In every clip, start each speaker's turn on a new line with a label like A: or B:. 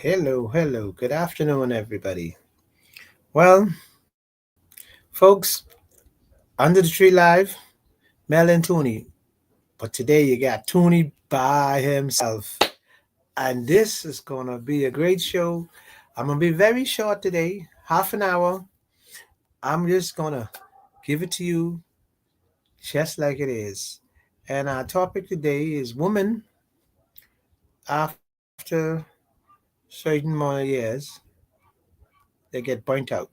A: Hello, hello. Good afternoon, everybody. Well, folks, under the tree live, Mel and Tony. But today you got Tony by himself. And this is going to be a great show. I'm going to be very short today, half an hour. I'm just going to give it to you just like it is. And our topic today is women after certain amount of years, they get burnt out.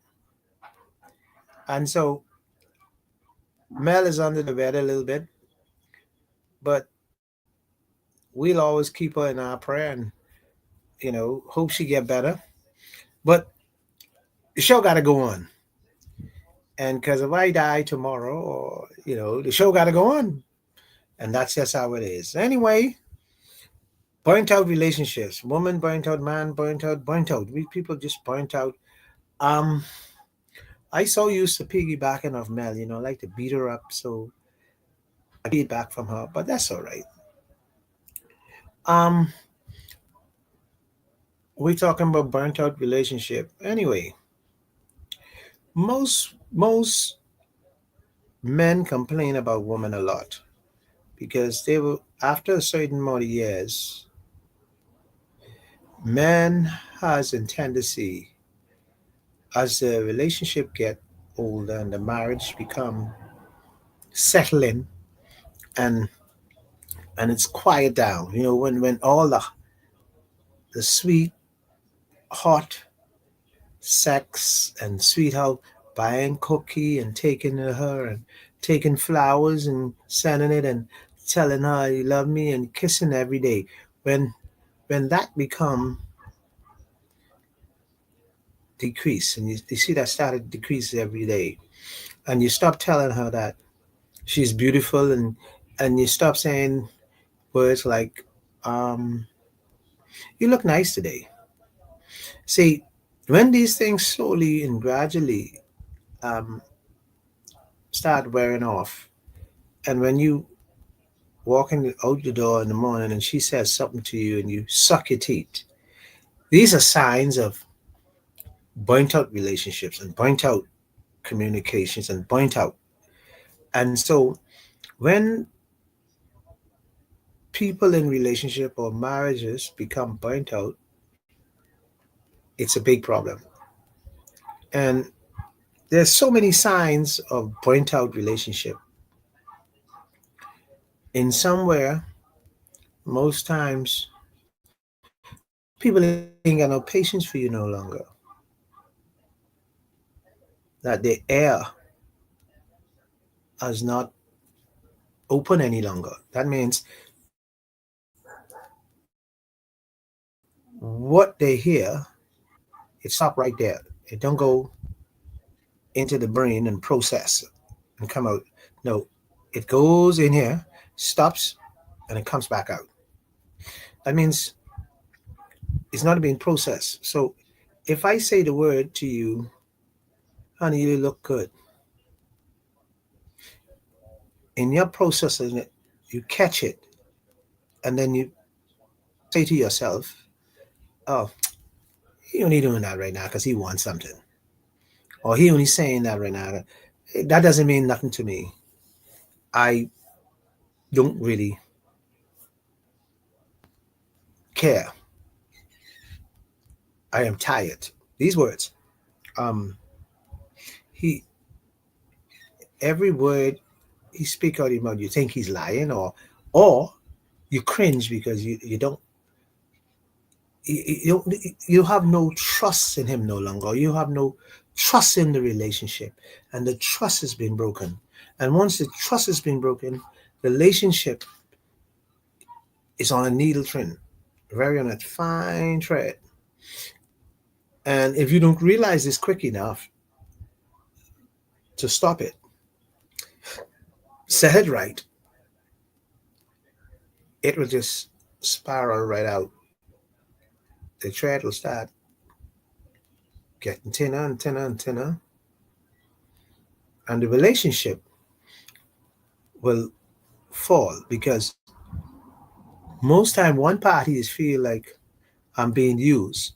A: And so Mel is under the weather a little bit, but we'll always keep her in our prayer and hope she get better. But the show got to go on, and because if I die tomorrow, or the show got to go on, and that's just how it is. Anyway, burnt out relationships, woman burnt out, man burnt out, burnt out. We people just burnt out. Um, I so used to piggybacking of Mel, like to beat her up, so I get back from her, but that's all right. Um, we're talking about burnt out relationship. Anyway, most men complain about women a lot because they will after a certain amount of years, man has a tendency as the relationship get older and the marriage become settling and it's quiet down. When all the sweet hot sex and sweetheart buying cookie and taking her and taking flowers and sending it and telling her you love me and kissing every day. When that become decrease and you see that started decrease every day and you stop telling her that she's beautiful and you stop saying words like um you look nice today. See, when these things slowly and gradually um start wearing off, and when you walking out the door in the morning and she says something to you and you suck your teeth, these are signs of burnt out relationships and burnt out communications and burnt out. And so when people in relationship or marriages become burnt out, it's a big problem. And there's so many signs of burnt out relationship. In somewhere, most times, people ain't got no patience for you no longer. That the air is not open any longer. That means what they hear, it stop right there. It don't go into the brain and process and come out. No, it goes in here, stops, and it comes back out. That means it's not being processed. So if I say the word to you, honey, you look good, in your processing it, you catch it, and then you say to yourself, oh, he only doing that right now because he wants something. Or he only saying that right now. That doesn't mean nothing to me. I don't really care. I am tired. These words. Um, he every word he speak out of his mouth, you think he's lying, or you cringe because you don't you have no trust in him no longer. You have no trust in the relationship, and the trust has been broken. And once the trust has been broken, the relationship is on a needle thin, very on a fine thread. And if you don't realize this quick enough to stop it, set it right, it will just spiral right out. The thread will start getting thinner and thinner and thinner, and the relationship will fall because most time one party is feel like I'm being used.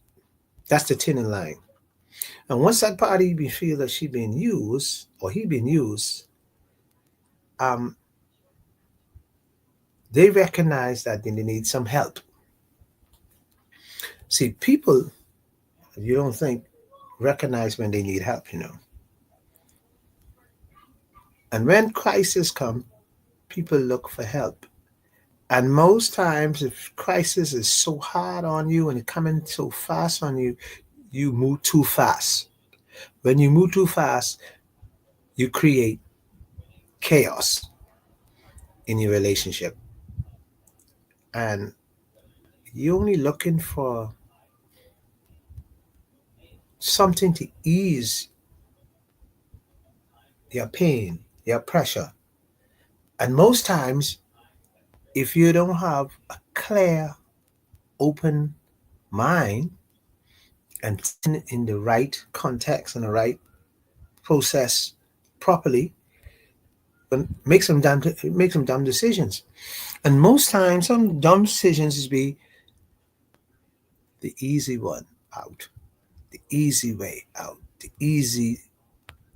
A: That's the thinning line. And once that party be feel that she being used or he being used, um, they recognize that they need some help. See, people, you don't think, recognize when they need help, And when crisis come, people look for help. And most times, if crisis is so hard on you and it coming so fast on you, you move too fast. When you move too fast, you create chaos in your relationship. And you're only looking for something to ease your pain, your pressure. And most times, if you don't have a clear, open mind and in the right context and the right process properly, and make some dumb decisions. And most times, some dumb decisions is be the easy one out, the easy way out, the easy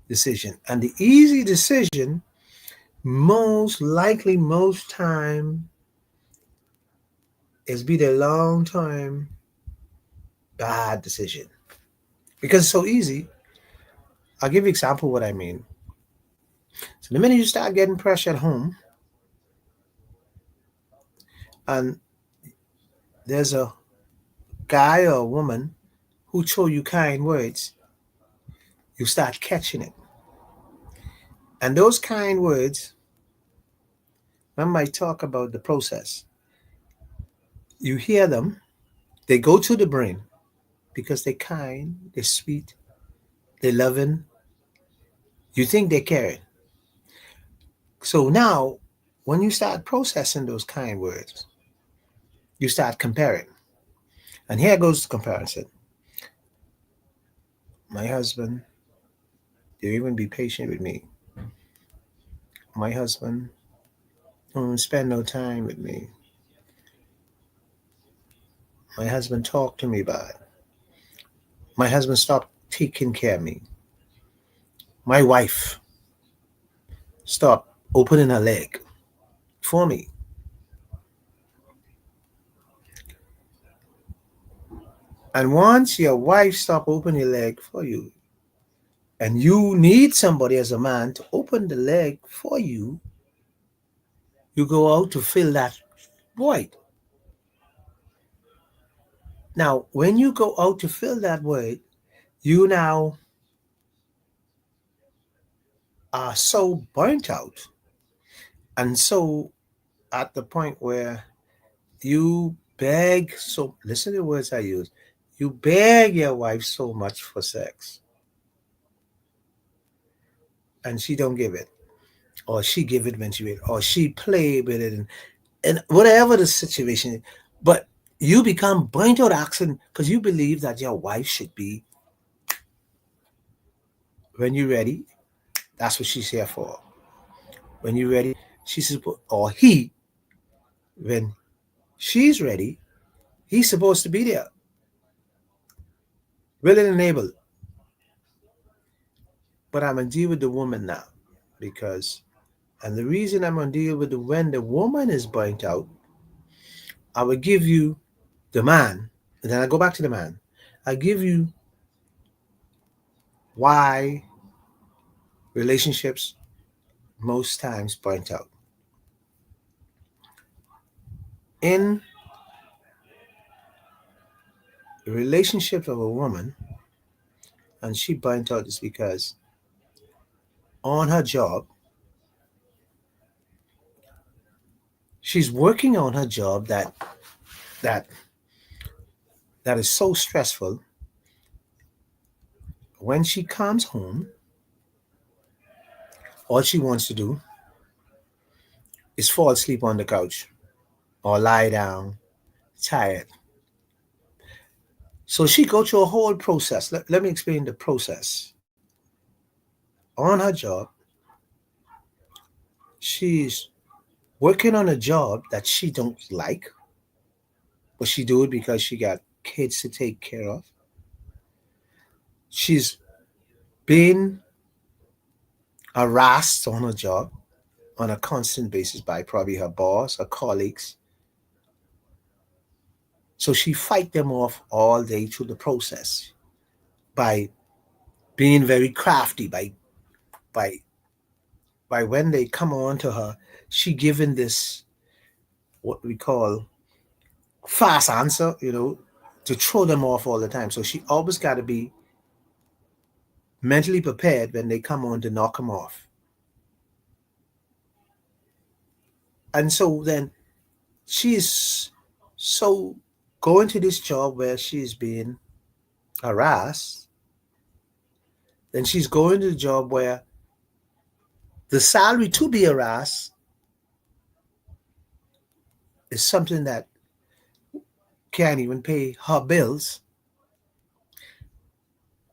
A: decision. And the easy decision, most likely, most time, is be the long time bad decision because it's so easy. I'll give you an example of what I mean. So the minute you start getting pressure at home, and there's a guy or a woman who show you kind words, you start catching it. And those kind words, when I talk about the process, you hear them, they go to the brain because they're kind, they're sweet, they're loving. You think they care. So now, when you start processing those kind words, you start comparing. And here goes the comparison. My husband, you even be patient with me. My husband don't spend no time with me. My husband talk to me bad. My husband stopped taking care of me. My wife stopped opening her leg for me. And once your wife stop opening your leg for you, and you need somebody as a man to open the leg for you, you go out to fill that void. Now, when you go out to fill that void, you now are so burnt out and so at the point where you beg, so listen to the words I use, you beg your wife so much for sex and she don't give it, or she give it when she with, or she play with it, and whatever the situation is. But you become burnt out asking because you believe that your wife should be, when you're ready, that's what she's here for. When you're ready, she's supposed, or he, when she's ready, he's supposed to be there, willing and able. But I'm gonna deal with the woman now, because, and the reason I'm gonna deal with the when the woman is burnt out, I will give you the man, and then I go back to the man. I give you why relationships most times burnt out. In the relationship of a woman, and she burnt out is because on her job, she's working on her job that that is so stressful. When she comes home, all she wants to do is fall asleep on the couch or lie down, tired. So she go through a whole process. Let me explain the process. On her job, she's working on a job that she don't like, but she do it because she got kids to take care of. She's being harassed on her job on a constant basis by probably her boss, her colleagues. So she fight them off all day through the process by being very crafty, by by when they come on to her, she given this what we call fast answer, to throw them off all the time. So she always got to be mentally prepared when they come on to knock them off. And so then she is so going to this job where she's being harassed. Then she's going to the job where the salary to be harassed is something that can't even pay her bills.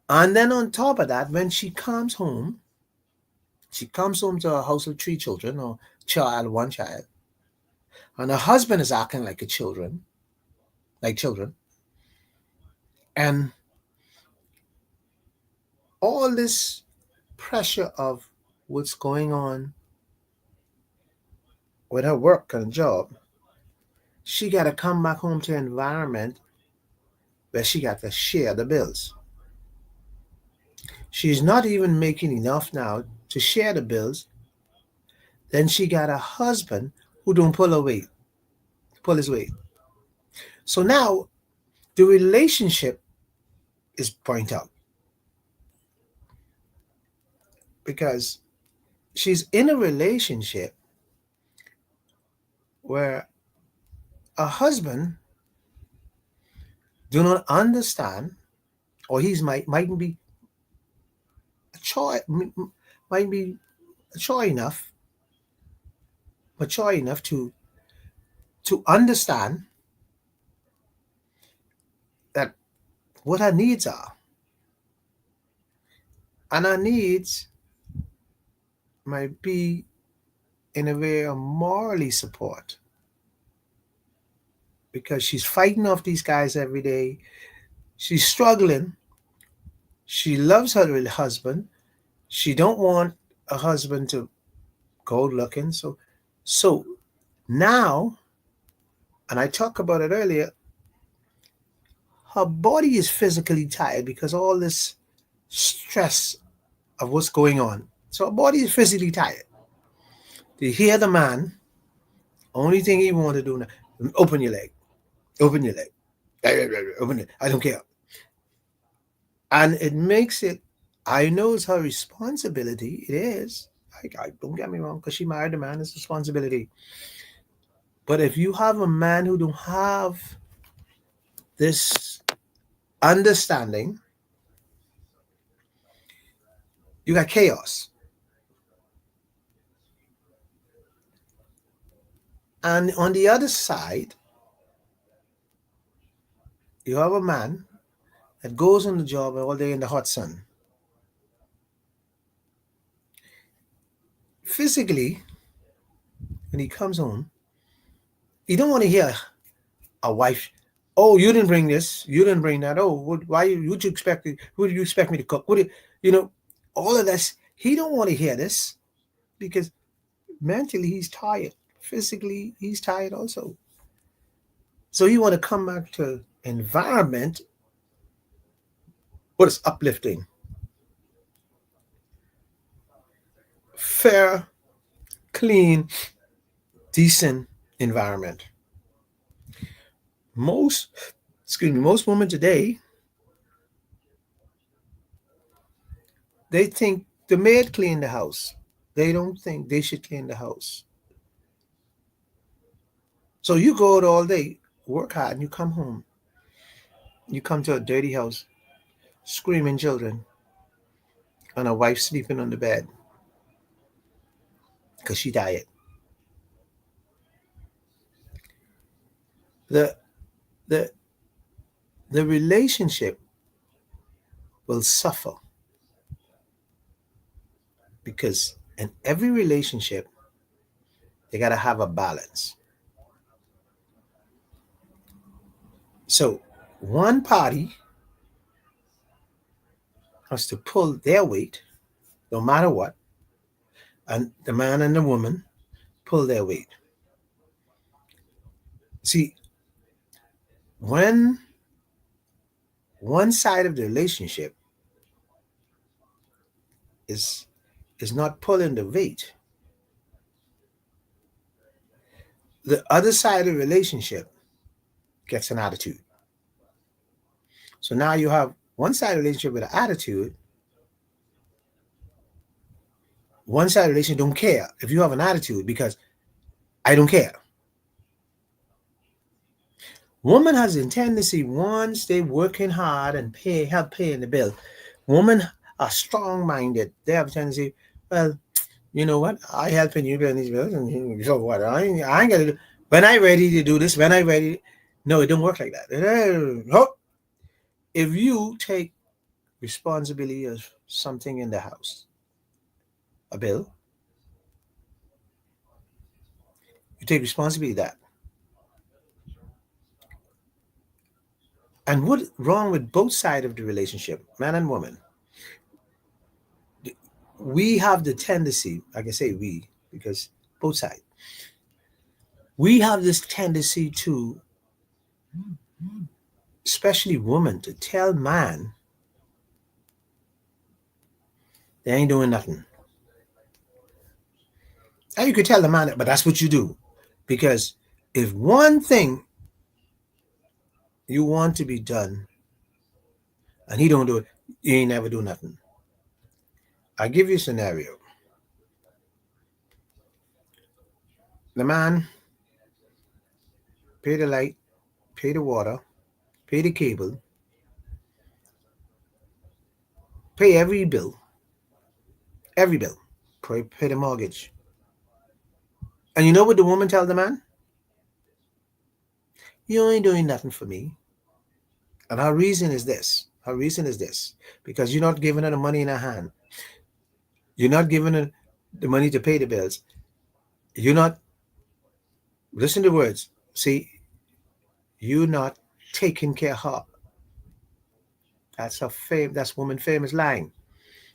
A: And then on top of that, when she comes home to a house of three children or one child, and her husband is acting like children, and all this pressure of what's going on with her work and job, she got to come back home to an environment where she got to share the bills. She's not even making enough now to share the bills. Then she got a husband who don't pull his weight. So now the relationship is burnt out because she's in a relationship where a husband do not understand, or he's mightn't be might be mature enough to understand that what her needs are. And her needs might be in a way of morally support because she's fighting off these guys every day. She's struggling. She loves her husband. She don't want a husband to go looking. So now, and I talked about it earlier, her body is physically tired because all this stress of what's going on. So her body is physically tired. To hear the man, only thing he want to do now, open your leg, open your leg, open it. I don't care. And it makes it, I know it's her responsibility. It is. I don't get me wrong, because she married a man, it's responsibility. But if you have a man who don't have this understanding, you got chaos. And on the other side, you have a man that goes on the job all day in the hot sun. Physically, when he comes home, you don't want to hear a wife, oh, you didn't bring this, you didn't bring that, oh, why would you expect me, who do you expect me to cook? All of this. He don't want to hear this because mentally he's tired. Physically, he's tired also. So you want to come back to environment what is uplifting, fair, clean, decent environment. Most women today, they think the maid clean the house. They don't think they should clean the house. So you go out all day, work hard, and you come home. You come to a dirty house, screaming children, and a wife sleeping on the bed because she tired. The the the relationship will suffer because in every relationship they gotta have a balance. So one party has to pull their weight no matter what, and the man and the woman pull their weight. See, when one side of the relationship is is not pulling the weight, the other side of the relationship gets an attitude. So now you have one side of the relationship with an attitude, one side of the relationship don't care if you have an attitude because I don't care. Woman has a tendency once they working hard and help paying the bill. Women are strong minded. They have a tendency, well, you know what? I helping you pay these bills, and so what? I ain't gonna do. When I ready to do this, when I ready, no, it don't work like that. If you take responsibility of something in the house, a bill, you take responsibility of that. And what's wrong with both sides of the relationship, man and woman? We have the tendency, I can say we, because both sides, we have this tendency to, especially women, to tell man they ain't doing nothing. And you could tell the man that, but that's what you do. Because if one thing you want to be done and he don't do it, you ain't never do nothing. I give you a scenario. The man pay the light, pay the water, pay the cable, pay every bill, pay the mortgage. And you know what the woman tell the man? You ain't doing nothing for me. And her reason is this. Her reason is this. Because you're not giving her the money in her hand. You're not giving her the money to pay the bills. You're not, listen to the words. See, you're not taking care of her. That's woman famous line.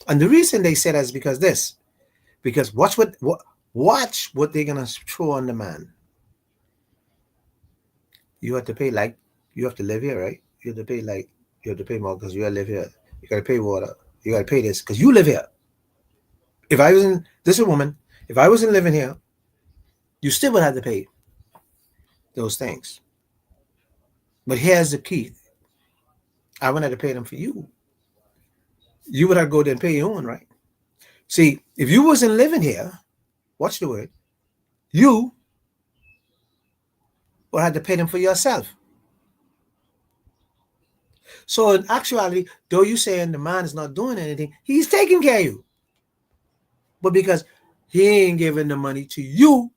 A: And the reason they say that is because this. Because watch what they're gonna throw on the man. You have to pay like you have to live here, right? You have to pay like you have to pay more because you gotta live here. You gotta pay water. You gotta pay this because you live here. If I wasn't this is a woman, if I wasn't living here, you still would have to pay those things. But here's the key. I wouldn't have to pay them for you. You would have to go there and pay your own, right? See, if you wasn't living here, watch the word, you would have to pay them for yourself. So in actuality, though you saying the man is not doing anything, he's taking care of you. But because he ain't giving the money to you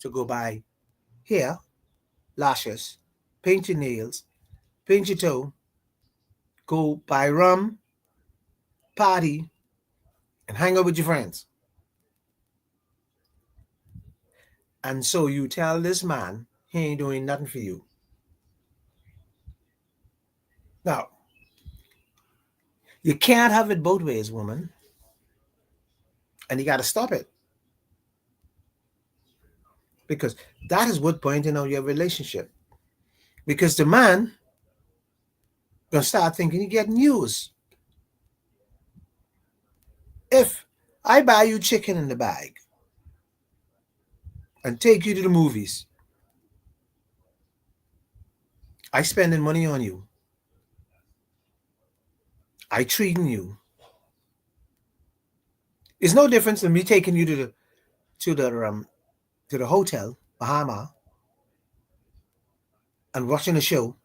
A: to go buy hair, lashes, paint your nails, paint your toe, go buy rum, party, and hang out with your friends. And so you tell this man he ain't doing nothing for you. Now, you can't have it both ways, woman. And you got to stop it. Because that is what pointing out your relationship. Because the man gonna start thinking he getting used. If I buy you chicken in the bag and take you to the movies, I spending money on you. I treating you. It's no difference than me taking you to the hotel, Bahama, and watching a show.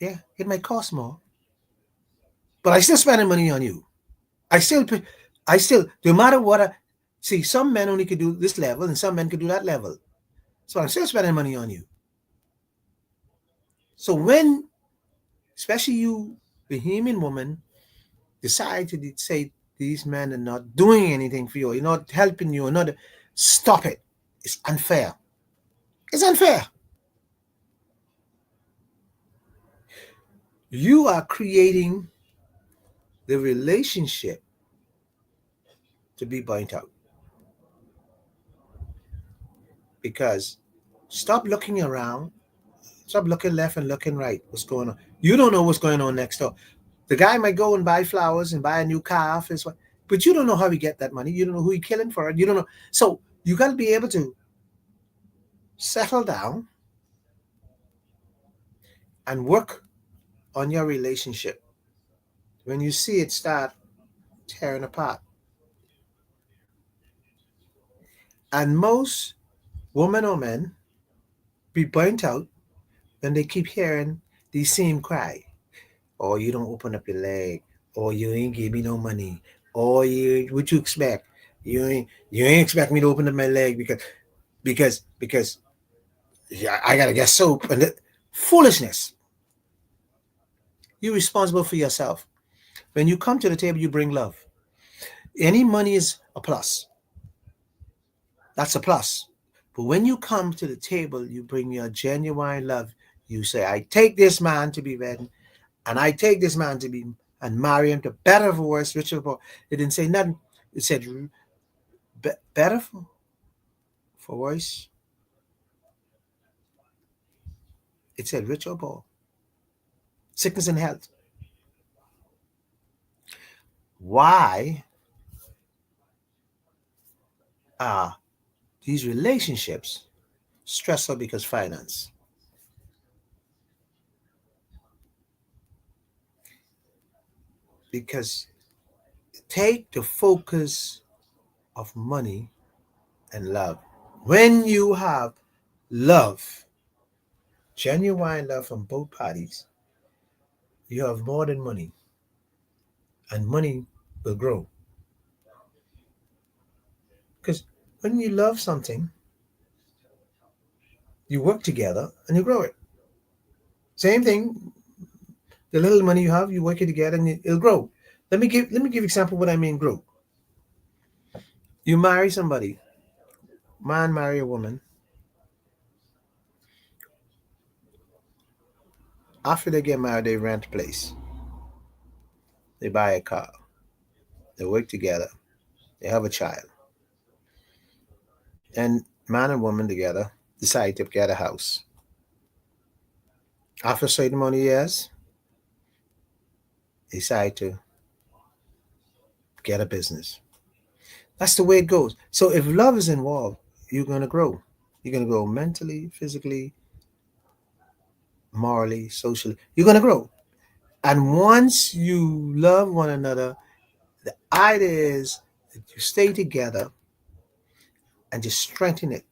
A: Yeah, it might cost more, but I still spending money on you. I still, no matter what. See, some men only could do this level, and some men could do that level. So I'm still spending money on you. So when, especially you, Bahamian woman, decide to say these men are not doing anything for you, you're not helping you, not stop it. It's unfair. It's unfair. You are creating the relationship to be burnt out because stop looking around, stop looking left and looking right. What's going on? You don't know what's going on next door. The guy might go and buy flowers and buy a new car off his wife, but you don't know how he get that money. You don't know who he killing for it. You don't know. So you got to be able to settle down and work on your relationship. When you see it start tearing apart, and most women or men be burnt out when they keep hearing the same cry. Or you don't open up your leg, or you ain't give me no money, or you what you expect? You ain't expect me to open up my leg because yeah, I gotta get soap and foolishness. You're responsible for yourself. When you come to the table, you bring love. Any money is a plus. That's a plus. But when you come to the table, you bring your genuine love. You say, I take this man to be wed, and I take this man to be and marry him to better for worse, richer for poor. It didn't say nothing. It said better for worse. It said rich or poor, sickness and health. Why are these relationships stressful? Because finance. Because take the focus of money and love. When you have love, genuine love from both parties, you have more than money, and money will grow. Because when you love something, you work together and you grow it. Same thing, the little money you have, you work it together and it'll grow. Let me give example what I mean grow. You marry somebody, man marry a woman. After they get married, they rent a place, they buy a car, they work together, they have a child, and man and woman together decide to get a house. After a certain amount of years, they decide to get a business. That's the way it goes. So if love is involved, you're gonna grow. You're gonna grow mentally, physically, morally, socially. You're gonna grow. And once you love one another, the idea is that you stay together and just strengthen it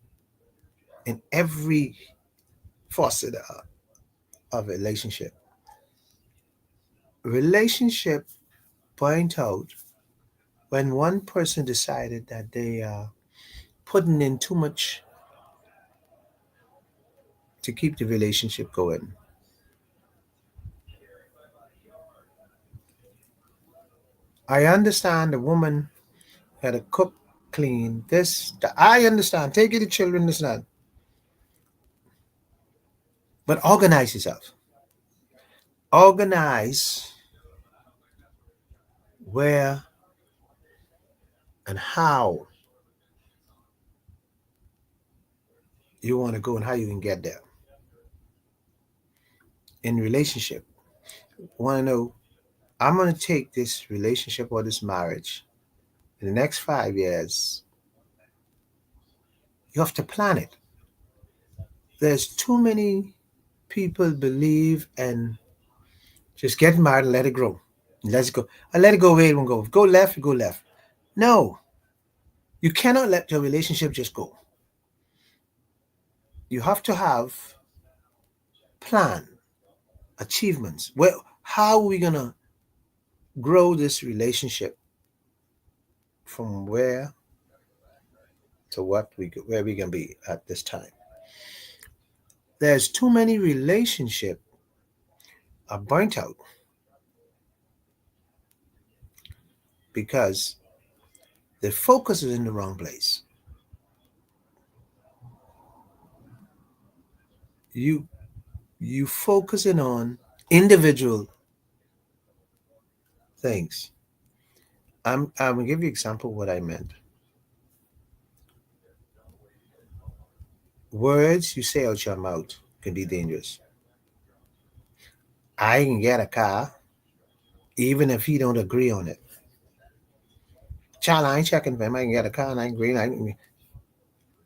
A: in every facet of a relationship. Relationship point out when one person decided that they are putting in too much to keep the relationship going. I understand the woman had to cook, clean, this, that. I understand. Take it to children, this, and that. But organize yourself. Organize where and how you want to go and how you can get there. In relationship, want to know, I'm going to take this relationship or this marriage in the next 5 years. You have to plan it. There's too many people believe and just get married and let it grow. Let's go. I let it go where it won't go. Go left, go left. No, you cannot let your relationship just go. You have to have plan, achievements. Well, how are we gonna grow this relationship from where to where we can be at this time? There's too many relationship are burnt out because the focus is in the wrong place. You you focusing on individual things. I'm gonna give you an example of what I meant. Words you say out your mouth can be dangerous. I can get a car even if he don't agree on it. Child, I ain't checking for him. I can get a car and I ain't agree.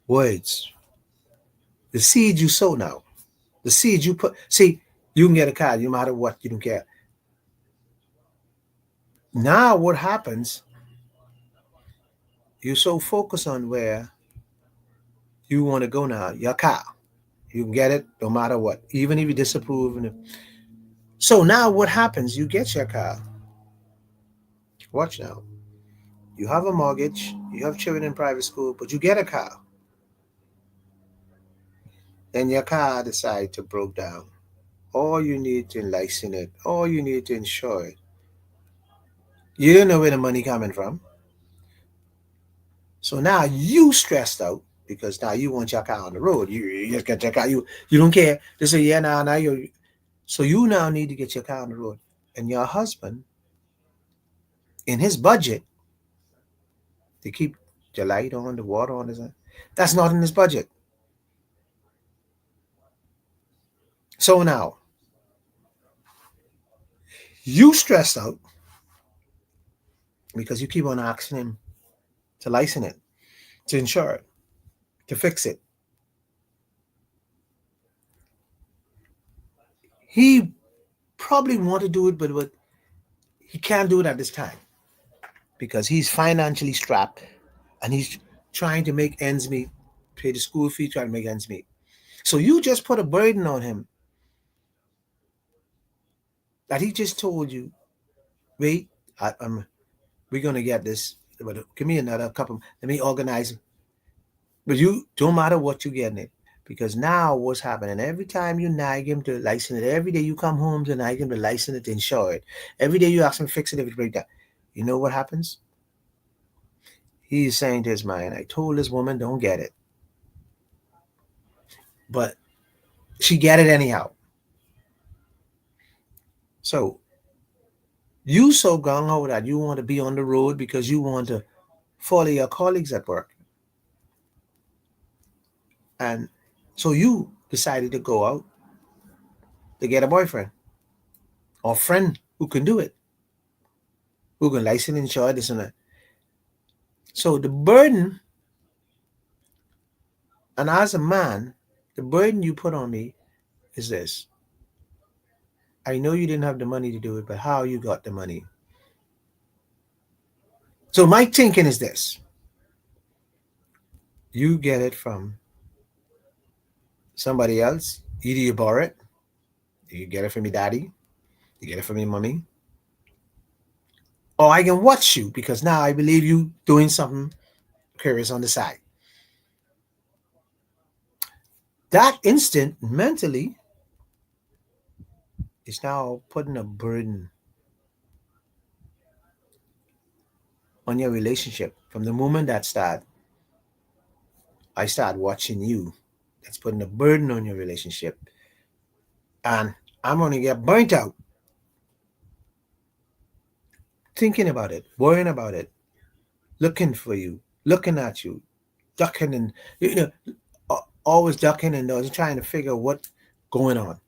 A: Words. The seed you sow now. The seed you put. See, you can get a car no matter what. You don't care. Now what happens? You're so focused on where you want to go now. Your car. You can get it no matter what. Even if you disapprove. So now what happens? You get your car. Watch now. You have a mortgage. You have children in private school, but you get a car. Then your car decides to break down. Or you need to license it. Or you need to insure it. You don't know where the money coming from. So now you stressed out because now you want your car on the road. You just get your car. You don't care. They say, yeah, now you. So you now need to get your car on the road. And your husband, in his budget, to keep the light on, the water on, that's not in his budget. So now you stressed out because you keep on asking him to license it, to insure it, to fix it. He probably want to do it, but he can't do it at this time because he's financially strapped and he's trying to make ends meet, pay the school fee, trying to make ends meet. So you just put a burden on him that he just told you, wait, we're going to get this, but give me another couple, let me organize. But you don't matter what you're getting it. Because now what's happening? Every time you nag him to license it, every day you come home to nag him to license it, to insure it, every day you ask him to fix it if it breaks down. You know what happens? He's saying to his mind, I told this woman don't get it. But she get it anyhow. So you so gung-ho that you want to be on the road because you want to follow your colleagues at work. And so you decided to go out to get a boyfriend or friend who can do it, who can license, insure this and that. So the burden, and as a man, the burden you put on me is this. I know you didn't have the money to do it, but how you got the money? So my thinking is this. You get it from somebody else. Either you borrow it, you get it from your daddy, you get it from your mommy, or I can watch you because now I believe you doing something curious on the side. That instant mentally is now putting a burden on your relationship. From the moment that I start watching you, that's putting a burden on your relationship. And I'm going to get burnt out thinking about it, worrying about it, looking for you, looking at you, ducking and, always ducking and trying to figure what's going on.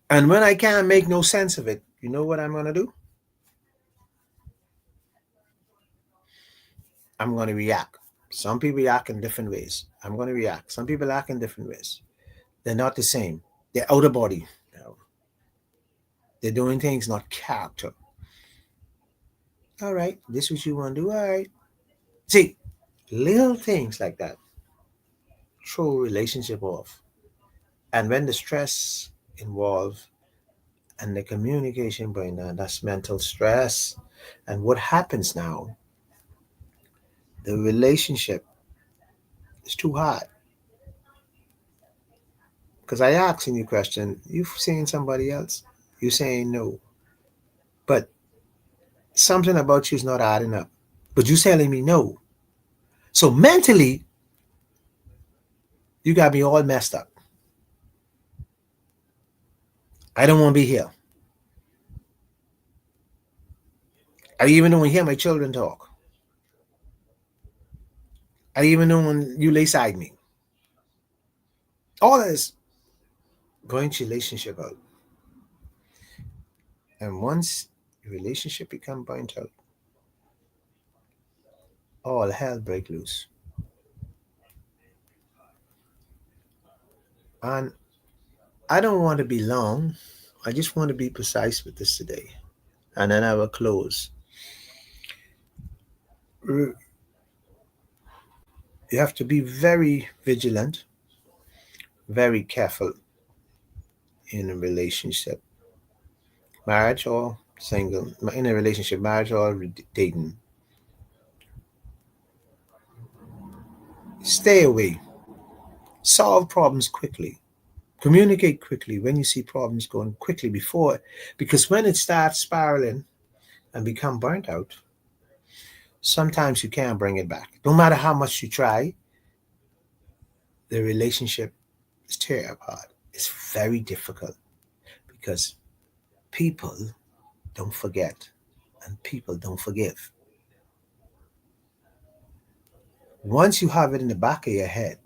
A: And when I can't make no sense of it, you know what I'm going to do? I'm going to react. Some people react in different ways. I'm going to react. Some people act in different ways. They're not the same. They're out of body. They're doing things, not character. All right, this is what you want to do. All right. See, little things like that throw relationship off. And when the stress involved and the communication breakdown, that's mental stress. And what happens now? The relationship is too hard. Because I asked you a question, you saying somebody else? You saying no. But something about you is not adding up. But you telling me no. So mentally, you got me all messed up. I don't want to be here. I even don't want to hear my children talk. I even don't want you lay side me. All that is going to relationship out. And once your relationship become burnt out, all hell break loose. And I don't want to be long. I just want to be precise with this today. And then I will close. You have to be very vigilant, very careful in a relationship, marriage or single, in a relationship, marriage or dating. Stay away. Solve problems quickly. Communicate quickly when you see problems going quickly before, because when it starts spiraling and become burnt out, sometimes you can't bring it back. No matter how much you try, the relationship is tear apart. It's very difficult because people don't forget and people don't forgive. Once you have it in the back of your head,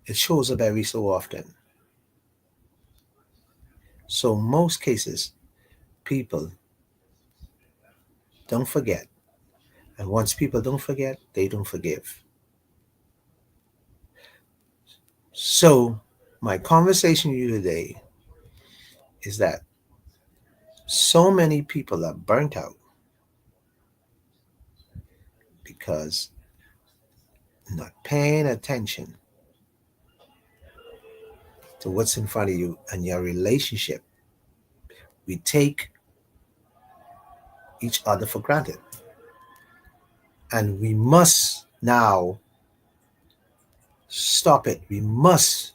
A: it shows up every so often. So most cases, people don't forget. And once people don't forget, they don't forgive. So my conversation with you today is that so many people are burnt out because not paying attention to what's in front of you and your relationship. We take each other for granted. And we must now stop it. We must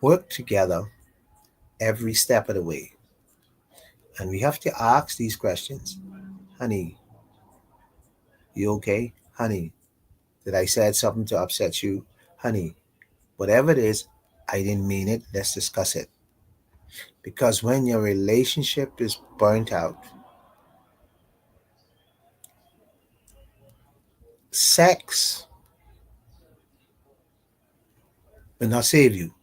A: work together every step of the way. And we have to ask these questions. Honey, you okay? Honey, did I said something to upset you? Honey, whatever it is, I didn't mean it. Let's discuss it. Because when your relationship is burnt out, sex will not save you.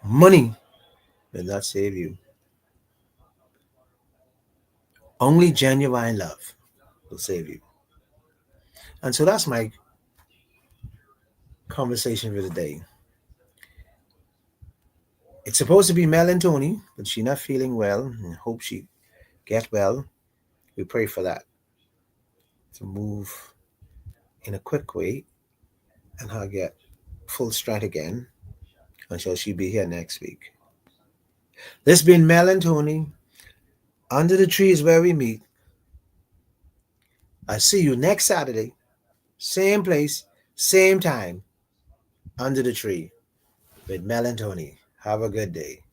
A: Money will not save you. Only genuine love will save you. And so that's my conversation for today. It's supposed to be Mel and Tony, but she's not feeling well. And hope she get well. We pray for that to move in a quick way and her get full strength again until she be here next week. This been Mel and Tony. Under the trees where we meet. I'll see you next Saturday. Same place, same time. Under the tree with Mel and Tony. Have a good day.